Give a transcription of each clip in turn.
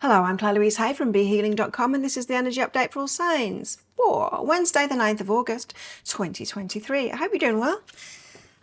Hello, I'm Claire Louise Hay from BeHealing.com and this is the energy update for all signs for Wednesday the 9th of August 2023. I hope you're doing well.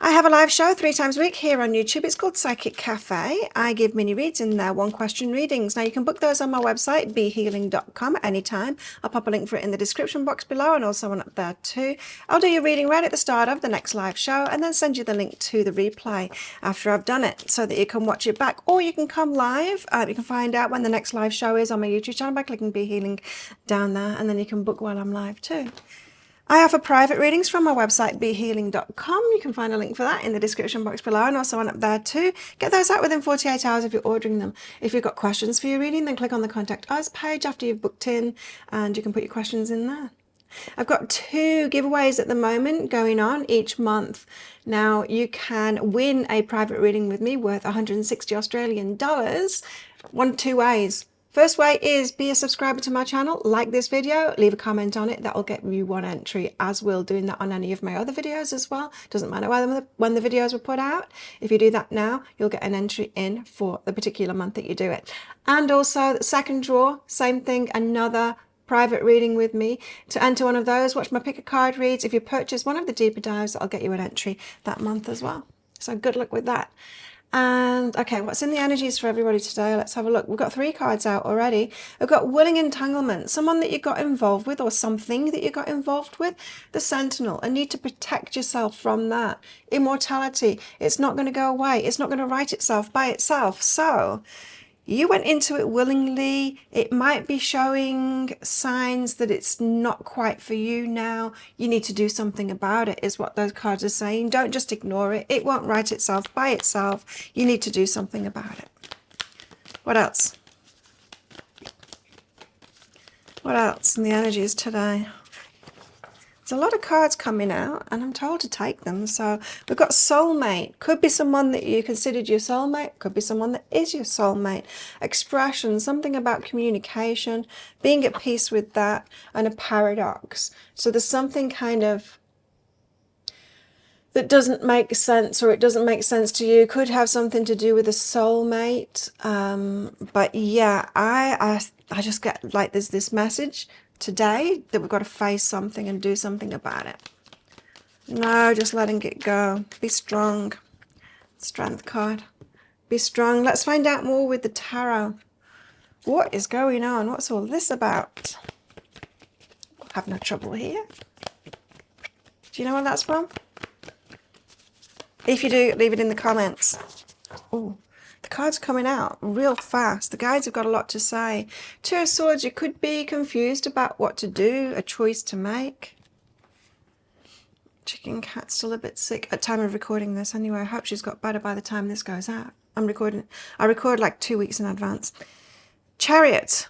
I have a live show 3 times a week here on YouTube. It's called Psychic Cafe. I give mini reads in there, 1-question readings. Now you can book those on my website, BeHealing.com, at any time. I'll pop a link for it in the description box below and also one up there too. I'll do your reading right at the start of the next live show and then send you the link to the replay after I've done it so that you can watch it back, or you can come live. You can find out when the next live show is on my YouTube channel by clicking BeHealing down there, and then you can book while I'm live too. I offer private readings from my website, BeHealing.com. You can find a link for that in the description box below and also one up there too. Get those out within 48 hours if you're ordering them. If you've got questions for your reading, then click on the Contact Us page after you've booked in and you can put your questions in there. I've got 2 giveaways at the moment going on each month. Now you can win a private reading with me worth 160 Australian dollars, 1 of 2 ways. First way is be a subscriber to my channel, like this video, leave a comment on it. That will get you 1 entry, as will doing that on any of my other videos as well. Doesn't matter when the videos were put out. If you do that now, you'll get an entry in for the particular month that you do it. And also the second draw, same thing, another private reading with me. To enter one of those, watch my pick a card reads. If you purchase one of the deeper dives, I'll get you an entry that month as well. So good luck with that. And okay, what's in the energies for everybody today? Let's have a look. We've got 3 cards out already. We've got willing entanglement, someone that you got involved with or something that you got involved with. The Sentinel, a need to protect yourself from that. Immortality, it's not going to go away. It's not going to right itself by itself. So you went into it willingly. It might be showing signs that it's not quite for you now. You need to do something about it, is what those cards are saying. Don't just ignore it. It won't right itself by itself. You need to do something about it. What else? What else in the energies today? There's a lot of cards coming out and I'm told to take them. So we've got soulmate. Could be someone that you considered your soulmate. Could be someone that is your soulmate. Expression, something about communication, being at peace with that, and a paradox. So there's something kind of that doesn't make sense, or it doesn't make sense to you. Could have something to do with a soulmate. But yeah, I just get like there's this message today that we've got to face something and do something about it. No, just letting it go. Be strong. Strength card. Be strong. Let's find out more with the tarot. What is going on? What's all this about? Have no trouble here. Do you know where that's from? If you do, leave it in the comments. Oh, the cards coming out real fast. The guides have got a lot to say. 2 of Swords, you could be confused about what to do, a choice to make. Chicken cat's still a bit sick at time of recording this anyway. I hope she's got better by the time this goes out. I record like 2 weeks in advance. Chariot.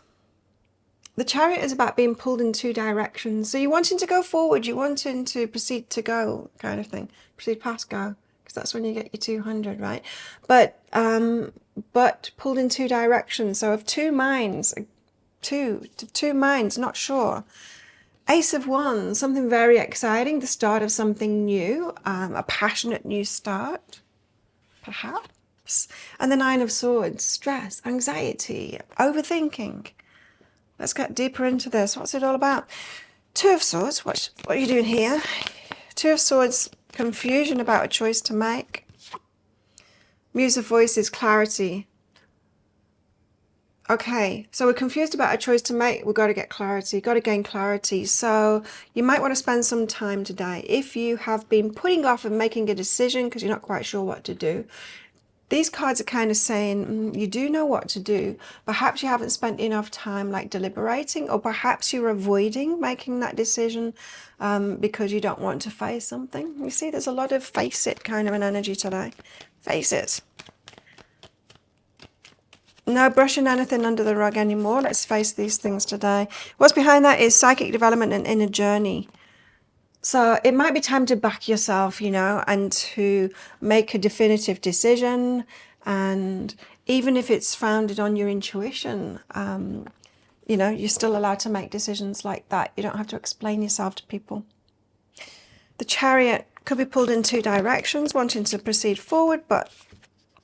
The Chariot is about being pulled in 2 directions. So you're wanting to go forward, you're wanting to proceed to go kind of thing. Proceed past go. Because that's when you get your 200, right? But pulled in 2 directions. So of 2 minds, two minds, not sure. Ace of Wands, something very exciting, the start of something new, a passionate new start, perhaps. And the 9 of Swords, stress, anxiety, overthinking. Let's get deeper into this. What's it all about? 2 of Swords, what are you doing here? 2 of Swords, confusion about a choice to make. Muse of Voices, clarity. Okay, so we're confused about a choice to make. We've got to get clarity, got to gain clarity. So you might want to spend some time today. If you have been putting off and making a decision because you're not quite sure what to do, these cards are kind of saying you do know what to do. Perhaps you haven't spent enough time like deliberating, or perhaps you're avoiding making that decision because you don't want to face something. You see, there's a lot of face it kind of an energy today. Face it. No brushing anything under the rug anymore. Let's face these things today. What's behind that is psychic development and inner journey. So it might be time to back yourself, you know, and to make a definitive decision. And even if it's founded on your intuition, you know, you're still allowed to make decisions like that. You don't have to explain yourself to people. The Chariot could be pulled in 2 directions, wanting to proceed forward, but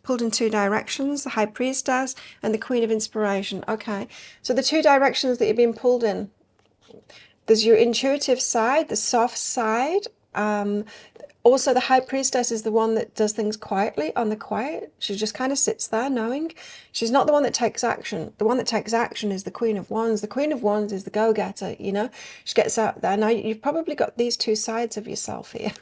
pulled in two directions, the High Priestess and the Queen of Inspiration. Okay, so the two directions that you've been pulled in, there's your intuitive side, the soft side. Also, the High Priestess is the one that does things quietly, on the quiet. She just kind of sits there knowing. She's not the one that takes action. The one that takes action is the Queen of Wands. The Queen of Wands is the go-getter, you know. She gets out there. Now, you've probably got these two sides of yourself here.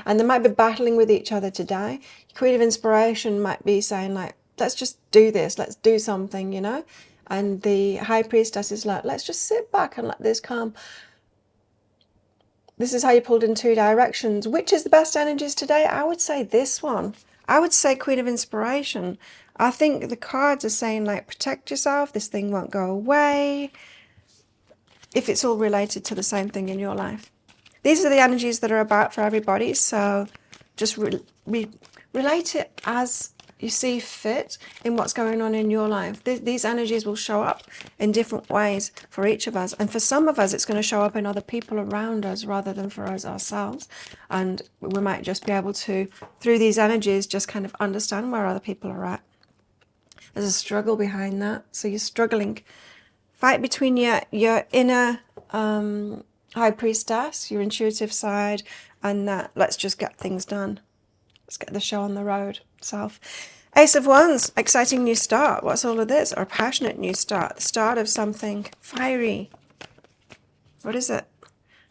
And they might be battling with each other today. Queen of Inspiration might be saying, like, let's just do this. Let's do something, you know. And the High Priestess is like, let's just sit back and let this come. This is how you pulled in two directions. Which is the best energies today? I would say this one. I would say Queen of Inspiration. I think the cards are saying, like, protect yourself. This thing won't go away. If it's all related to the same thing in your life. These are the energies that are about for everybody. So just relate it as you see fit in what's going on in your life. These energies will show up in different ways for each of us. And for some of us, it's going to show up in other people around us rather than for us ourselves. And we might just be able to, through these energies, just kind of understand where other people are at. There's a struggle behind that. So you're struggling. Fight between your inner High Priestess, your intuitive side, and that let's just get things done. Let's get the show on the road. Self. Ace of Wands, exciting new start. What's all of this? Or a passionate new start. The start of something fiery. What is it?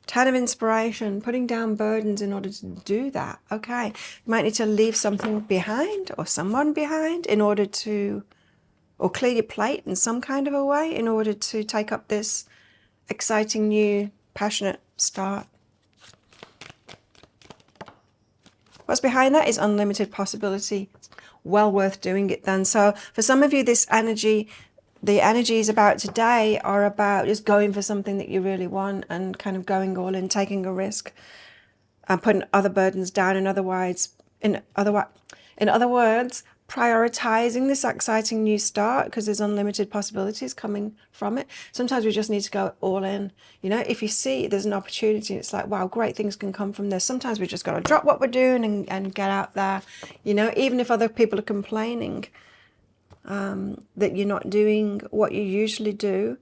Ten of Inspiration, putting down burdens in order to do that. Okay. You might need to leave something behind or someone behind in order to, or clear your plate in some kind of a way in order to take up this exciting new passionate start. What's behind that is unlimited possibility. Well worth doing it then. So for some of you, this energy, the energies about today are about just going for something that you really want and kind of going all in, taking a risk and putting other burdens down. In other words, prioritizing this exciting new start because there's unlimited possibilities coming from it. Sometimes we just need to go all in. You know, if you see there's an opportunity, it's like, wow, great things can come from this. Sometimes we just got to drop what we're doing and get out there. You know, even if other people are complaining that you're not doing what you usually do,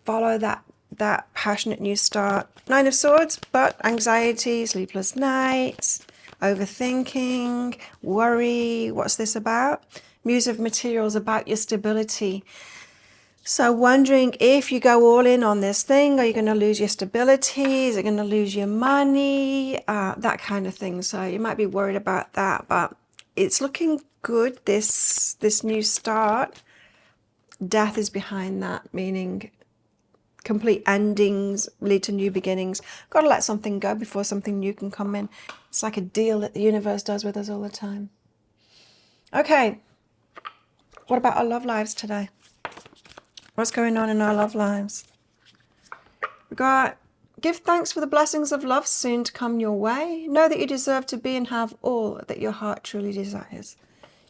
follow that passionate new start. Nine of Swords, but anxiety, sleepless nights, overthinking, worry. What's this about? Muse of Materials, about your stability. So wondering if you go all in on this thing, are you going to lose your stability? Is it going to lose your money? That kind of thing. So you might be worried about that, but it's looking good, this new start. Death is behind that, meaning complete endings lead to new beginnings. Got to let something go before something new can come in. It's like a deal that the universe does with us all the time. Okay, what about our love lives today? What's going on in our love lives? We got, give thanks for the blessings of love soon to come your way. Know that you deserve to be and have all that your heart truly desires.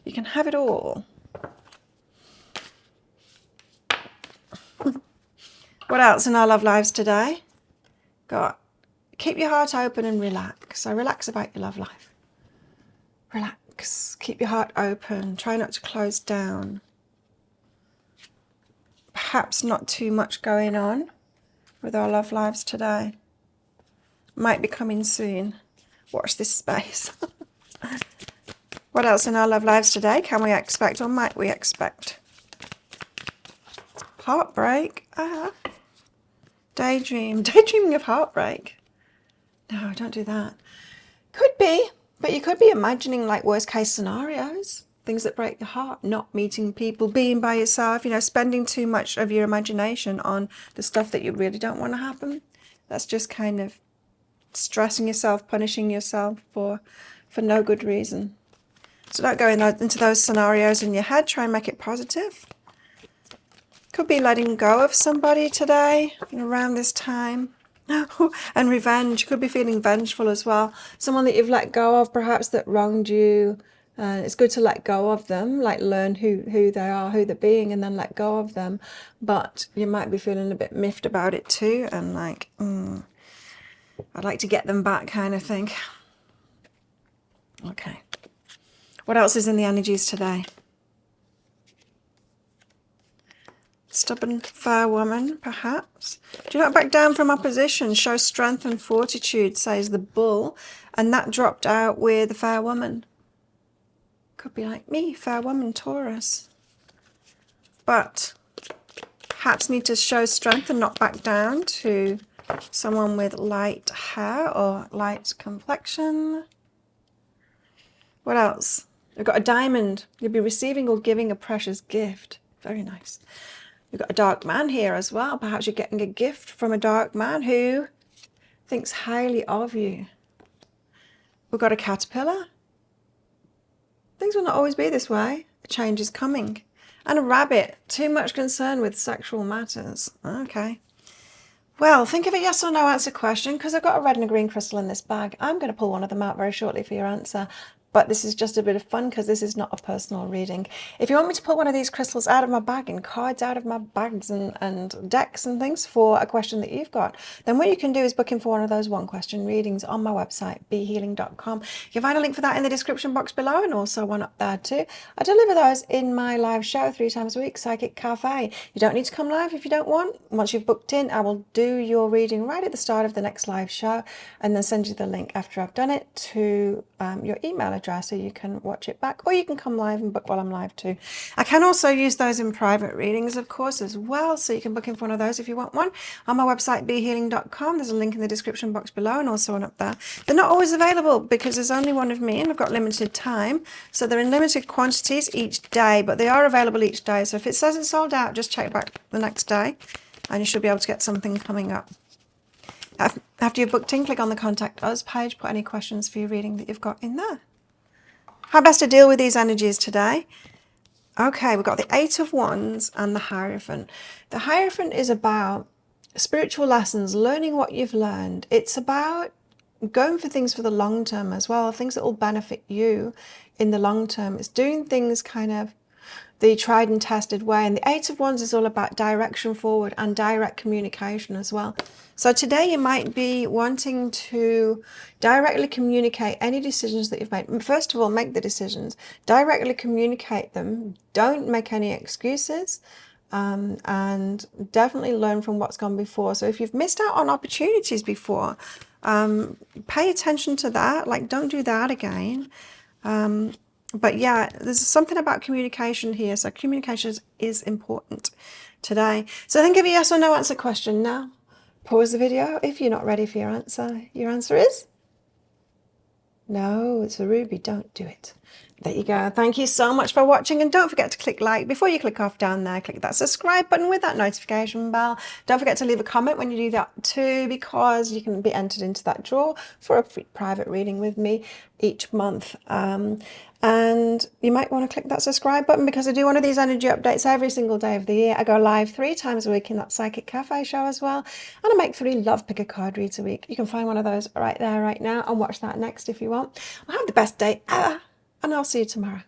You can have it all. What else in our love lives today? Got, keep your heart open and relax. So relax about your love life. Relax. Keep your heart open. Try not to close down. Perhaps not too much going on with our love lives today. Might be coming soon. Watch this space. What else in our love lives today can we expect or might we expect? Heartbreak. Daydream. Daydreaming of heartbreak. No, don't do that. Could be, but you could be imagining like worst case scenarios. Things that break your heart. Not meeting people, being by yourself, you know, spending too much of your imagination on the stuff that you really don't want to happen. That's just kind of stressing yourself, punishing yourself for no good reason. So don't go into those scenarios in your head. Try and make it positive. Could be letting go of somebody today, around this time. And revenge. You could be feeling vengeful as well. Someone that you've let go of, perhaps, that wronged you. It's good to let go of them, like learn who they are, who they're being, and then let go of them. But you might be feeling a bit miffed about it too, and like, I'd like to get them back kind of thing. Okay. What else is in the energies today? Stubborn fair woman, perhaps. Do not back down from opposition. Show strength and fortitude, says the bull. And that dropped out with the fair woman. Could be like me, fair woman, Taurus. But perhaps need to show strength and not back down to someone with light hair or light complexion. What else? We've got a diamond. You'll be receiving or giving a precious gift. Very nice. We've got a dark man here as well. Perhaps you're getting a gift from a dark man who thinks highly of you. We've got a caterpillar. Things will not always be this way. A change is coming. And a rabbit. Too much concern with sexual matters. Okay. Well, think of a yes or no answer question, because I've got a red and a green crystal in this bag. I'm going to pull one of them out very shortly for your answer. But this is just a bit of fun because this is not a personal reading. If you want me to pull one of these crystals out of my bag and cards out of my bags and decks and things for a question that you've got, then what you can do is book in for one of those one question readings on my website, behealing.com. You can find a link for that in the description box below and also one up there too. I deliver those in my live show 3 times a week, Psychic Cafe. You don't need to come live if you don't want. Once you've booked in, I will do your reading right at the start of the next live show and then send you the link after I've done it to your email address so you can watch it back, or you can come live and book while I'm live too. I can also use those in private readings, of course, as well, so you can book in for one of those if you want one on my website, behealing.com. There's a link in the description box below and also one up there. They're not always available because there's only one of me and I've got limited time, so they're in limited quantities each day, but they are available each day. So if it says it's sold out, just check back the next day and you should be able to get something coming up. After you've booked in, click on the Contact Us page, put any questions for your reading that you've got in there. How best to deal with these energies today? Okay, we've got the 8 of Wands and the Hierophant. The Hierophant is about spiritual lessons, learning what you've learned. It's about going for things for the long term as well, things that will benefit you in the long term. It's doing things kind of the tried and tested way. And the 8 of Wands is all about direction forward and direct communication as well. So today you might be wanting to directly communicate any decisions that you've made. First of all, make the decisions, directly communicate them. Don't make any excuses, and definitely learn from what's gone before. So if you've missed out on opportunities before, pay attention to that. Like, don't do that again. But yeah, there's something about communication here. So communication is important today. So think of a yes or no answer question now. Pause the video if you're not ready for your answer. Your answer is no, it's a ruby. Don't do it. There you go. Thank you so much for watching, and don't forget to click like before you click off down there. Click that subscribe button with that notification bell. Don't forget to leave a comment when you do that too, because you can be entered into that draw for a free private reading with me each month. And you might want to click that subscribe button because I do one of these energy updates every single day of the year. I go live 3 times a week in that Psychic Cafe show as well. And I make 3 Love Picker card reads a week. You can find one of those right there, right now, and watch that next if you want. Well, have the best day ever, and I'll see you tomorrow.